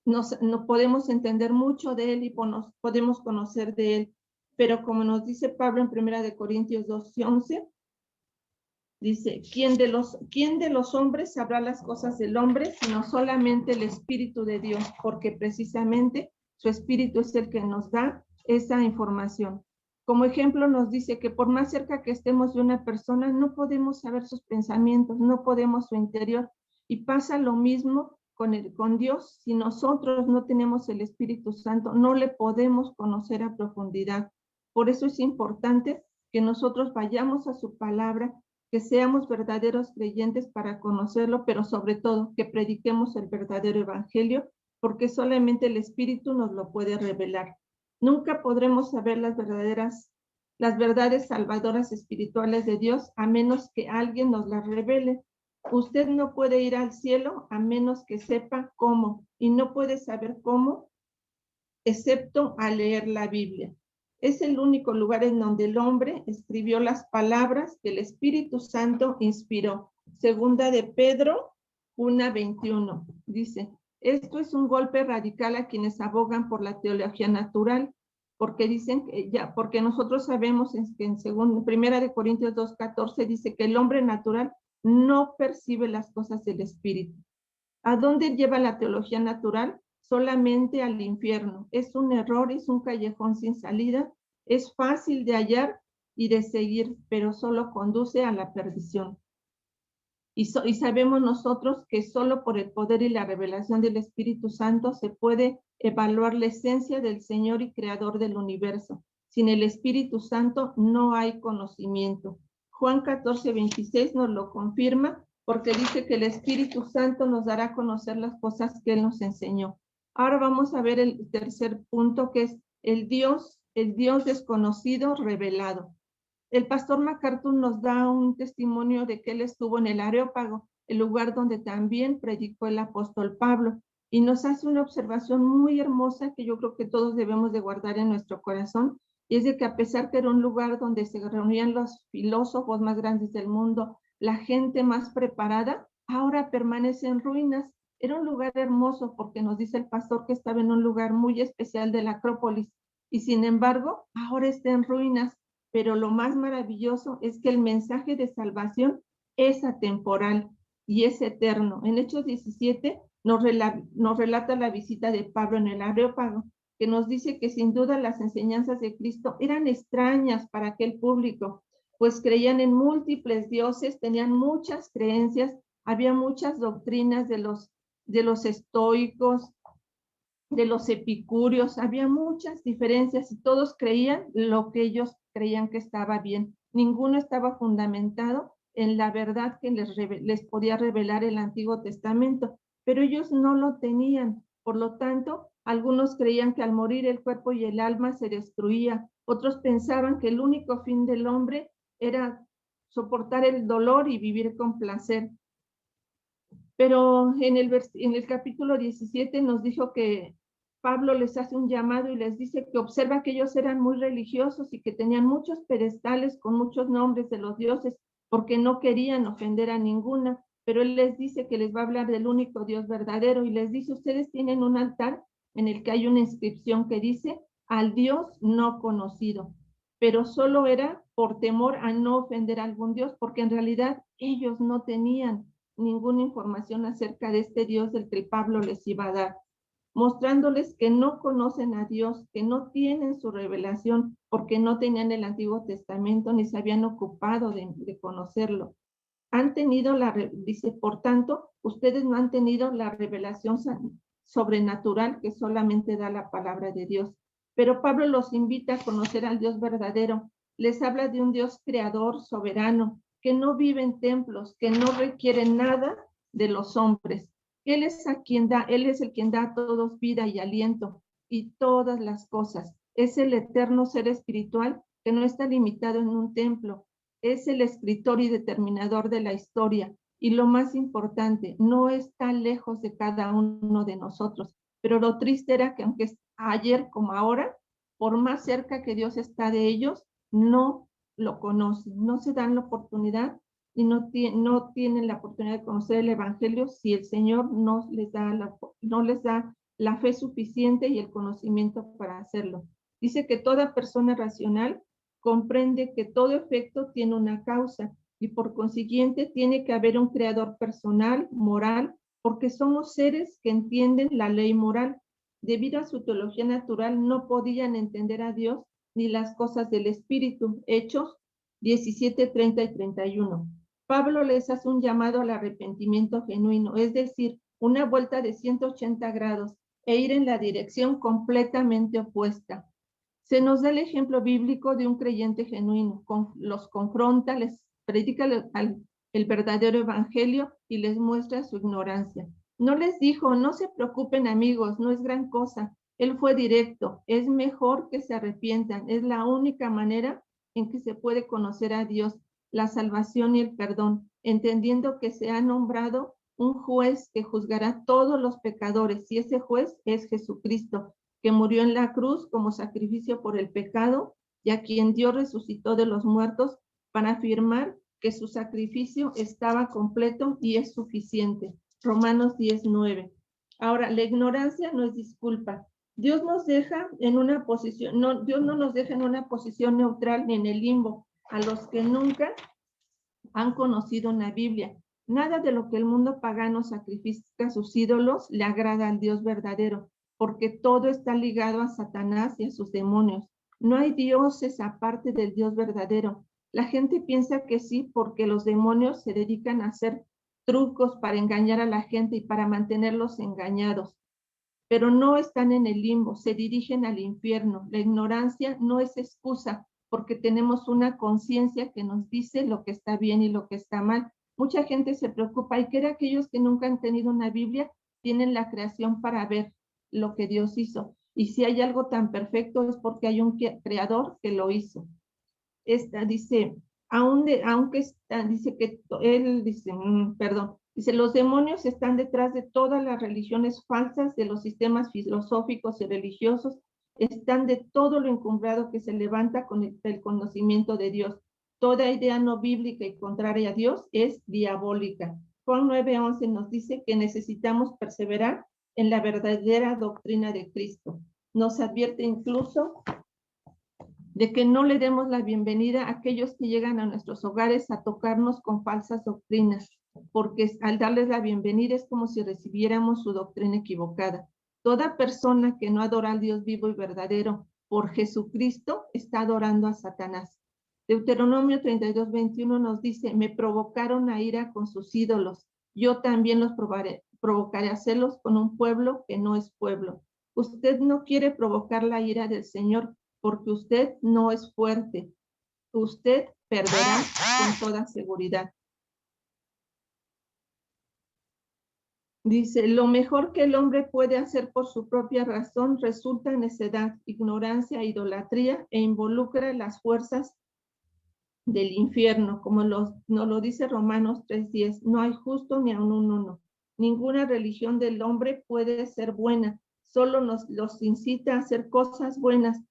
no podemos entender mucho de él y podemos conocer de él, pero como nos dice Pablo en 1 Corintios 2:11, dice, ¿quién de los hombres sabrá las cosas del hombre, sino solamente el Espíritu de Dios? Porque precisamente su Espíritu es el que nos da esa información. Como ejemplo nos dice que por más cerca que estemos de una persona, no podemos saber sus pensamientos, no podemos su interior. Y pasa lo mismo con Dios. Si nosotros no tenemos el Espíritu Santo, no le podemos conocer a profundidad. Por eso es importante que nosotros vayamos a su palabra, que seamos verdaderos creyentes para conocerlo, pero sobre todo que prediquemos el verdadero evangelio, porque solamente el Espíritu nos lo puede revelar. Nunca podremos saber las verdades salvadoras espirituales de Dios a menos que alguien nos las revele. Usted no puede ir al cielo a menos que sepa cómo, y no puede saber cómo, excepto al leer la Biblia. Es el único lugar en donde el hombre escribió las palabras que el Espíritu Santo inspiró. Segunda de Pedro 1:21. Dice, esto es un golpe radical a quienes abogan por la teología natural, porque dicen que porque nosotros sabemos que en 1 Corintios 2:14 dice que el hombre natural no percibe las cosas del Espíritu. ¿A dónde lleva la teología natural? Solamente al infierno. Es un error, es un callejón sin salida, es fácil de hallar y de seguir, pero solo conduce a la perdición. Y sabemos nosotros que solo por el poder y la revelación del Espíritu Santo se puede evaluar la esencia del Señor y Creador del universo. Sin el Espíritu Santo no hay conocimiento. Juan 14:26 nos lo confirma, porque dice que el Espíritu Santo nos dará a conocer las cosas que Él nos enseñó. Ahora vamos a ver el tercer punto, que es el Dios desconocido revelado. El pastor MacArthur nos da un testimonio de que él estuvo en el Areópago, el lugar donde también predicó el apóstol Pablo, y nos hace una observación muy hermosa que yo creo que todos debemos de guardar en nuestro corazón, y es de que a pesar que era un lugar donde se reunían los filósofos más grandes del mundo, la gente más preparada, ahora permanece en ruinas. Era un lugar hermoso porque nos dice el pastor que estaba en un lugar muy especial de la Acrópolis, y sin embargo, ahora está en ruinas. Pero lo más maravilloso es que el mensaje de salvación es atemporal y es eterno. En Hechos 17 nos relata la visita de Pablo en el Areópago, que nos dice que sin duda las enseñanzas de Cristo eran extrañas para aquel público, pues creían en múltiples dioses, tenían muchas creencias, había muchas doctrinas de los estoicos, de los epicúreos, había muchas diferencias y todos creían lo que ellos creían que estaba bien. Ninguno estaba fundamentado en la verdad que les podía revelar el Antiguo Testamento, pero ellos no lo tenían. Por lo tanto, algunos creían que al morir el cuerpo y el alma se destruía. Otros pensaban que el único fin del hombre era soportar el dolor y vivir con placer. Pero en el capítulo 17 nos dijo que Pablo les hace un llamado y les dice que observa que ellos eran muy religiosos y que tenían muchos pedestales con muchos nombres de los dioses porque no querían ofender a ninguna, pero él les dice que les va a hablar del único Dios verdadero y les dice, ustedes tienen un altar en el que hay una inscripción que dice, al Dios no conocido, pero solo era por temor a no ofender a algún Dios, porque en realidad ellos no tenían ninguna información acerca de este Dios del que Pablo les iba a dar, mostrándoles que no conocen a Dios, que no tienen su revelación, porque no tenían el Antiguo Testamento ni se habían ocupado de conocerlo. Han tenido dice, por tanto, ustedes no han tenido la revelación sobrenatural que solamente da la palabra de Dios. Pero Pablo los invita a conocer al Dios verdadero. Les habla de un Dios creador, soberano, que no vive en templos, que no requiere nada de los hombres. Él es el quien da a todos vida y aliento y todas las cosas. Es el eterno ser espiritual que no está limitado en un templo. Es el escritor y determinador de la historia. Y lo más importante, no está lejos de cada uno de nosotros. Pero lo triste era que aunque ayer como ahora, por más cerca que Dios está de ellos, no lo conocen, no se dan la oportunidad y no tienen la oportunidad de conocer el Evangelio si el Señor no les da la fe suficiente y el conocimiento para hacerlo. Dice que toda persona racional comprende que todo efecto tiene una causa y por consiguiente tiene que haber un creador personal, moral, porque somos seres que entienden la ley moral. Debido a su teología natural no podían entender a Dios ni las cosas del Espíritu. Hechos 17, 30 y 31. Pablo les hace un llamado al arrepentimiento genuino, es decir, una vuelta de 180 grados e ir en la dirección completamente opuesta. Se nos da el ejemplo bíblico de un creyente genuino, los confronta, les predica el verdadero evangelio y les muestra su ignorancia. No les dijo, no se preocupen amigos, no es gran cosa. Él fue directo, es mejor que se arrepientan, es la única manera en que se puede conocer a Dios, la salvación y el perdón, entendiendo que se ha nombrado un juez que juzgará todos los pecadores, y ese juez es Jesucristo, que murió en la cruz como sacrificio por el pecado, y a quien Dios resucitó de los muertos para afirmar que su sacrificio estaba completo y es suficiente. Romanos 10:9. Ahora, la ignorancia no es disculpa. Dios nos deja en una posición, Dios no nos deja en una posición neutral ni en el limbo a los que nunca han conocido una Biblia. Nada de lo que el mundo pagano sacrifica a sus ídolos le agrada al Dios verdadero, porque todo está ligado a Satanás y a sus demonios. No hay dioses aparte del Dios verdadero. La gente piensa que sí, porque los demonios se dedican a hacer trucos para engañar a la gente y para mantenerlos engañados. Pero no están en el limbo, se dirigen al infierno. La ignorancia no es excusa, porque tenemos una conciencia que nos dice lo que está bien y lo que está mal. Mucha gente se preocupa, y que aquellos que nunca han tenido una Biblia tienen la creación para ver lo que Dios hizo. Y si hay algo tan perfecto es porque hay un creador que lo hizo. Dice, dice que él dice, dice, los demonios están detrás de todas las religiones falsas, de los sistemas filosóficos y religiosos, están de todo lo encumbrado que se levanta con el conocimiento de Dios. Toda idea no bíblica y contraria a Dios es diabólica. Juan 9:11 nos dice que necesitamos perseverar en la verdadera doctrina de Cristo. Nos advierte incluso de que no le demos la bienvenida a aquellos que llegan a nuestros hogares a tocarnos con falsas doctrinas, porque al darles la bienvenida es como si recibiéramos su doctrina equivocada. Toda persona que no adora al Dios vivo y verdadero por Jesucristo está adorando a Satanás. Deuteronomio 32:21 nos dice, me provocaron a ira con sus ídolos, yo también los provocaré a celos con un pueblo que no es pueblo. Usted no quiere provocar la ira del Señor porque usted no es fuerte. Usted perderá con toda seguridad. Dice, lo mejor que el hombre puede hacer por su propia razón resulta en necedad, ignorancia, idolatría e involucra las fuerzas del infierno, como nos lo dice Romanos 3:10. No hay justo ni aun un uno. Ninguna religión del hombre puede ser buena, solo los incita a hacer cosas buenas.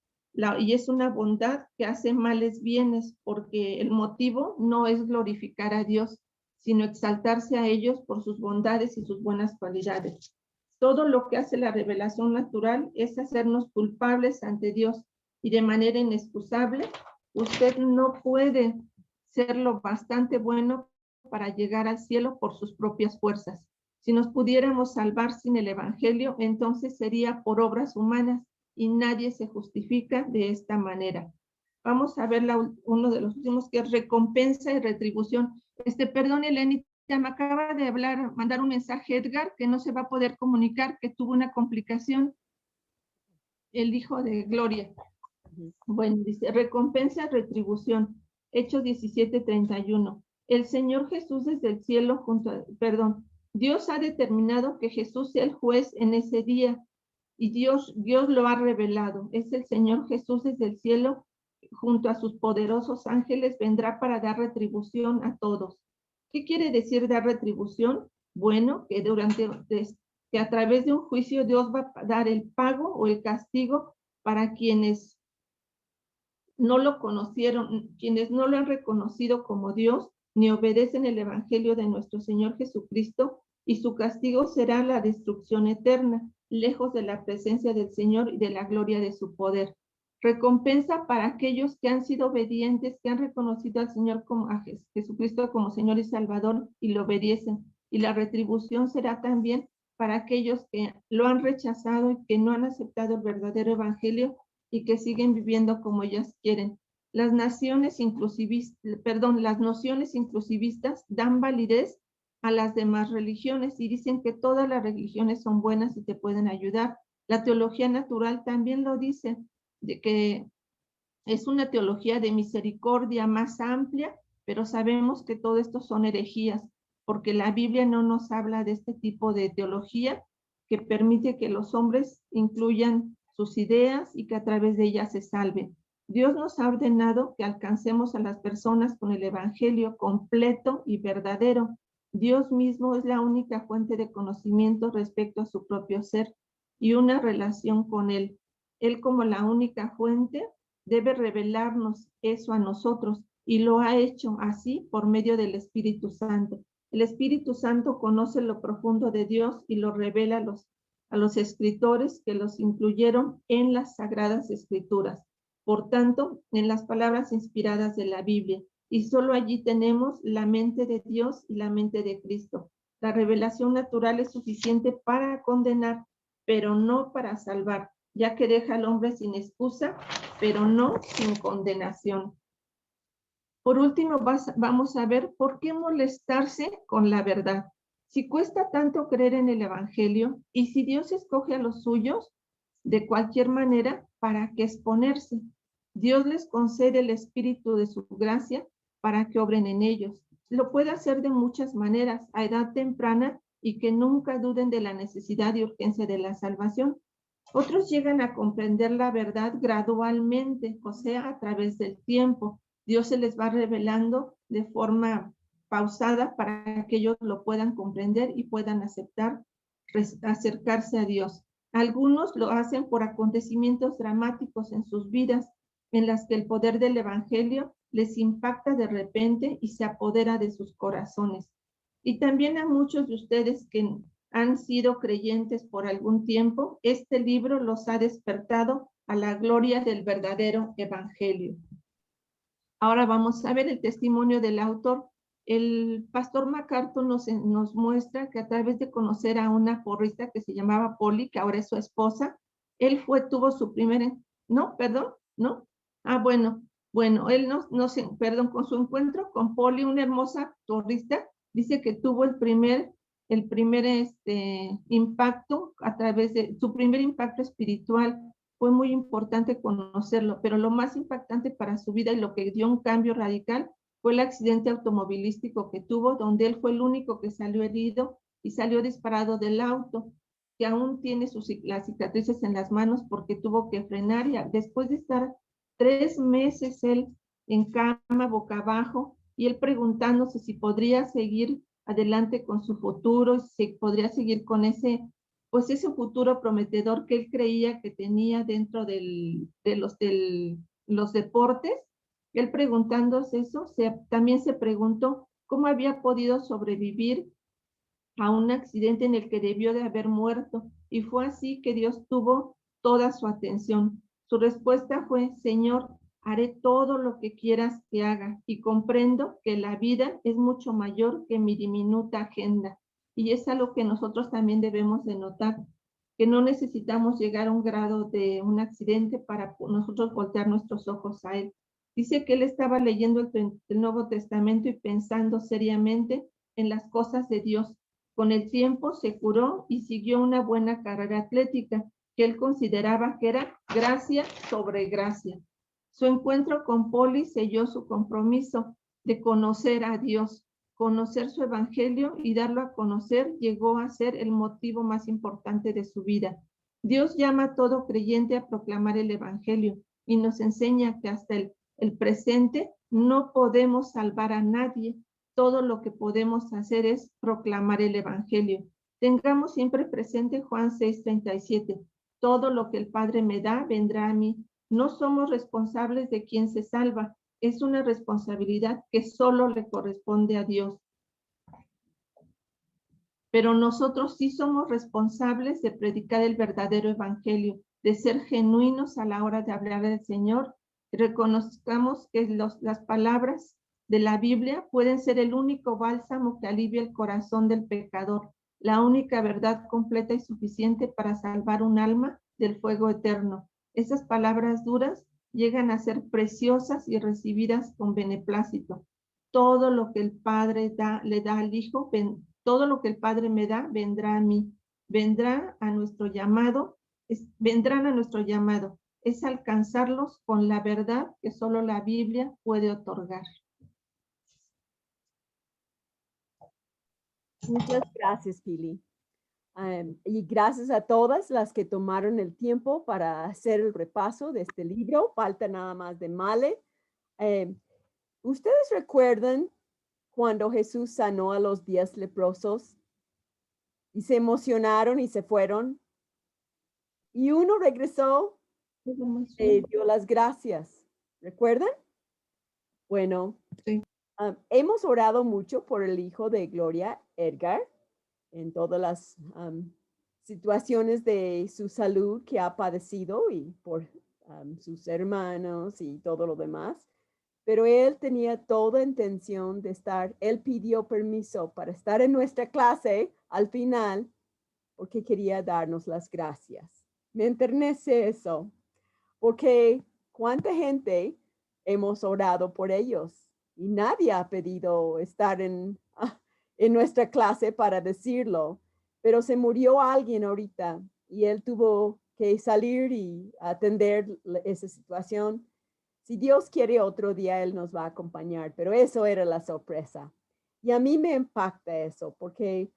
Y es una bondad que hace males bienes, porque el motivo no es glorificar a Dios, sino exaltarse a ellos por sus bondades y sus buenas cualidades. Todo lo que hace la revelación natural es hacernos culpables ante Dios, y de manera inexcusable, usted no puede ser lo bastante bueno para llegar al cielo por sus propias fuerzas. Si nos pudiéramos salvar sin el evangelio, entonces sería por obras humanas, y nadie se justifica de esta manera. Vamos a ver uno de los últimos, que es recompensa y retribución. Perdón, Elenita, me acaba de mandar un mensaje Edgar, que no se va a poder comunicar, que tuvo una complicación, el hijo de Gloria. Bueno, dice, recompensa, retribución. Hechos 17:31. El Señor Jesús desde el cielo Dios ha determinado que Jesús sea el juez en ese día, y Dios lo ha revelado. Es el Señor Jesús desde el cielo, junto a sus poderosos ángeles, vendrá para dar retribución a todos. ¿Qué quiere decir dar retribución? Bueno, que a través de un juicio Dios va a dar el pago o el castigo para quienes no lo conocieron, quienes no lo han reconocido como Dios, ni obedecen el evangelio de nuestro Señor Jesucristo, y su castigo será la destrucción eterna, lejos de la presencia del Señor y de la gloria de su poder. Recompensa para aquellos que han sido obedientes, que han reconocido al Señor a Jesucristo como Señor y Salvador y lo obedecen. Y la retribución será también para aquellos que lo han rechazado y que no han aceptado el verdadero evangelio y que siguen viviendo como ellas quieren. Las nociones inclusivistas dan validez a las demás religiones y dicen que todas las religiones son buenas y te pueden ayudar. La teología natural también lo dice, de que es una teología de misericordia más amplia, pero sabemos que todo esto son herejías, porque la Biblia no nos habla de este tipo de teología que permite que los hombres incluyan sus ideas y que a través de ellas se salven. Dios nos ha ordenado que alcancemos a las personas con el evangelio completo y verdadero. Dios mismo es la única fuente de conocimiento respecto a su propio ser y una relación con Él. Él, como la única fuente, debe revelarnos eso a nosotros, y lo ha hecho así por medio del Espíritu Santo. El Espíritu Santo conoce lo profundo de Dios y lo revela a los escritores que los incluyeron en las Sagradas Escrituras. Por tanto, en las palabras inspiradas de la Biblia. Y solo allí tenemos la mente de Dios y la mente de Cristo. La revelación natural es suficiente para condenar, pero no para salvar, ya que deja al hombre sin excusa, pero no sin condenación. Por último, vamos a ver por qué molestarse con la verdad. Si cuesta tanto creer en el evangelio, y si Dios escoge a los suyos, de cualquier manera, ¿para qué exponerse? Dios les concede el espíritu de su gracia para que obren en ellos. Lo puede hacer de muchas maneras, a edad temprana, y que nunca duden de la necesidad y urgencia de la salvación. Otros llegan a comprender la verdad gradualmente, o sea, a través del tiempo. Dios se les va revelando de forma pausada para que ellos lo puedan comprender y puedan aceptarse a Dios. Algunos lo hacen por acontecimientos dramáticos en sus vidas, en las que el poder del evangelio les impacta de repente y se apodera de sus corazones. Y también a muchos de ustedes que han sido creyentes por algún tiempo, este libro los ha despertado a la gloria del verdadero evangelio. Ahora vamos a ver el testimonio del autor. El pastor MacArthur nos muestra que a través de conocer a una porrista que se llamaba Polly, que ahora es su esposa, él tuvo su primer, no, perdón, no. Bueno, él perdón, con su encuentro con Polly, una hermosa porrista, dice que tuvo el primer impacto a través de su primer impacto espiritual. Fue muy importante conocerlo, pero lo más impactante para su vida y lo que dio un cambio radical fue el accidente automovilístico que tuvo, donde él fue el único que salió herido y salió disparado del auto, que aún tiene las cicatrices en las manos porque tuvo que frenar, y después de estar 3 meses él en cama, boca abajo, y él preguntándose si podría seguir adelante con su futuro, si podría seguir con ese futuro prometedor que él creía que tenía dentro de los deportes. Él preguntándose eso, también se preguntó cómo había podido sobrevivir a un accidente en el que debió de haber muerto, y fue así que Dios tuvo toda su atención. Su respuesta fue: Señor, haré todo lo que quieras que haga, y comprendo que la vida es mucho mayor que mi diminuta agenda. Y es algo que nosotros también debemos de notar, que no necesitamos llegar a un grado de un accidente para nosotros voltear nuestros ojos a Él. Dice que él estaba leyendo el Nuevo Testamento y pensando seriamente en las cosas de Dios. Con el tiempo se curó y siguió una buena carrera atlética que él consideraba que era gracia sobre gracia. Su encuentro con Polly selló su compromiso de conocer a Dios. Conocer su evangelio y darlo a conocer llegó a ser el motivo más importante de su vida. Dios llama a todo creyente a proclamar el evangelio y nos enseña que hasta el presente no podemos salvar a nadie. Todo lo que podemos hacer es proclamar el evangelio. Tengamos siempre presente Juan 6:37. Todo lo que el Padre me da vendrá a mí. No somos responsables de quién se salva. Es una responsabilidad que solo le corresponde a Dios. Pero nosotros sí somos responsables de predicar el verdadero evangelio, de ser genuinos a la hora de hablar del Señor. Reconozcamos que las palabras de la Biblia pueden ser el único bálsamo que alivia el corazón del pecador, la única verdad completa y suficiente para salvar un alma del fuego eterno. Esas palabras duras llegan a ser preciosas y recibidas con beneplácito. Todo lo que el Padre le da al Hijo, todo lo que el Padre me da, vendrá a mí. Vendrán a nuestro llamado. Es alcanzarlos con la verdad que solo la Biblia puede otorgar. Muchas gracias, Pili. Y gracias a todas las que tomaron el tiempo para hacer el repaso de este libro. Falta nada más de Male. ¿Ustedes recuerdan cuando Jesús sanó a los 10 leprosos y se emocionaron y se fueron? Y uno regresó y dio las gracias. ¿Recuerdan? Bueno, sí. Hemos orado mucho por el hijo de Gloria, Edgar, en todas las situaciones de su salud que ha padecido y por sus hermanos y todo lo demás. Pero él tenía toda intención de estar, él pidió permiso para estar en nuestra clase al final porque quería darnos las gracias. Me enternece eso, porque cuánta gente hemos orado por ellos y nadie ha pedido estar en nuestra clase para decirlo, pero se murió alguien ahorita y él tuvo que salir y atender esa situación. Si Dios quiere, otro día Él nos va a acompañar, pero eso era la sorpresa. Y a mí me impacta eso, porque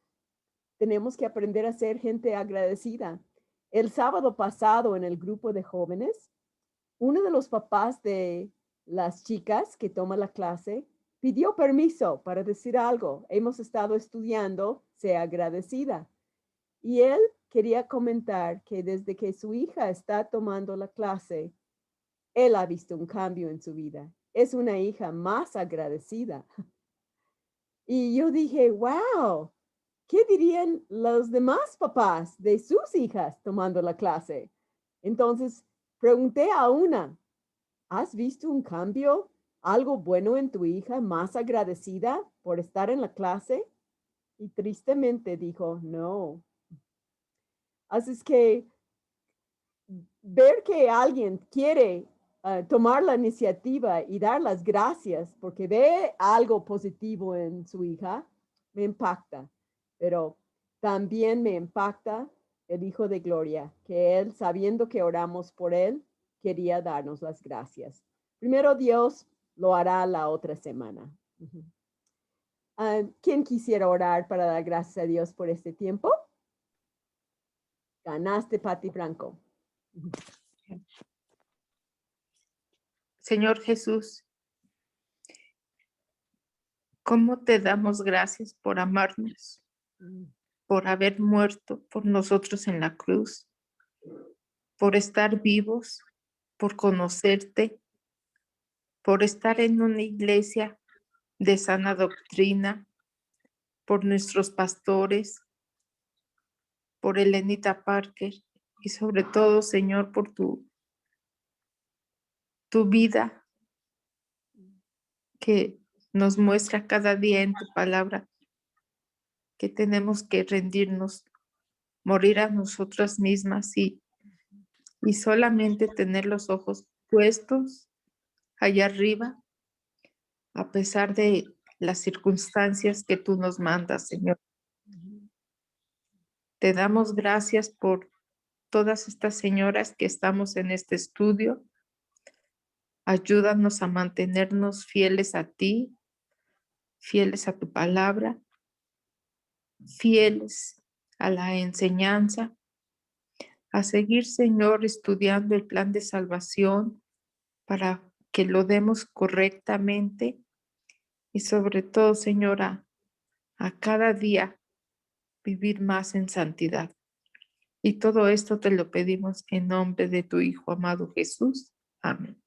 tenemos que aprender a ser gente agradecida. El sábado pasado en el grupo de jóvenes, uno de los papás de las chicas que toma la clase pidió permiso para decir algo. Hemos estado estudiando, sea agradecida. Y él quería comentar que desde que su hija está tomando la clase, él ha visto un cambio en su vida. Es una hija más agradecida. Y yo dije, wow, ¿qué dirían los demás papás de sus hijas tomando la clase? Entonces pregunté a una, ¿has visto un cambio, algo bueno en tu hija, más agradecida por estar en la clase? Y tristemente dijo, no. Así es que ver que alguien quiere tomar la iniciativa y dar las gracias porque ve algo positivo en su hija, me impacta. Pero también me impacta el Hijo de Gloria, que él, sabiendo que oramos por él, quería darnos las gracias. Primero Dios lo hará la otra semana. ¿Quién quisiera orar para dar gracias a Dios por este tiempo? Ganaste, Pati Franco. Señor Jesús, ¿cómo te damos gracias por amarnos, por haber muerto por nosotros en la cruz, por estar vivos, por conocerte, por estar en una iglesia de sana doctrina, por nuestros pastores, por Elenita Parker y sobre todo, Señor, por tu vida que nos muestra cada día en tu palabra que tenemos que rendirnos, morir a nosotras mismas y solamente tener los ojos puestos allá arriba, a pesar de las circunstancias que tú nos mandas, Señor. Te damos gracias por todas estas señoras que estamos en este estudio. Ayúdanos a mantenernos fieles a ti, fieles a tu palabra, fieles a la enseñanza, a seguir, Señor, estudiando el plan de salvación para que lo demos correctamente y sobre todo, Señora, a cada día vivir más en santidad. Y todo esto te lo pedimos en nombre de tu Hijo amado Jesús. Amén.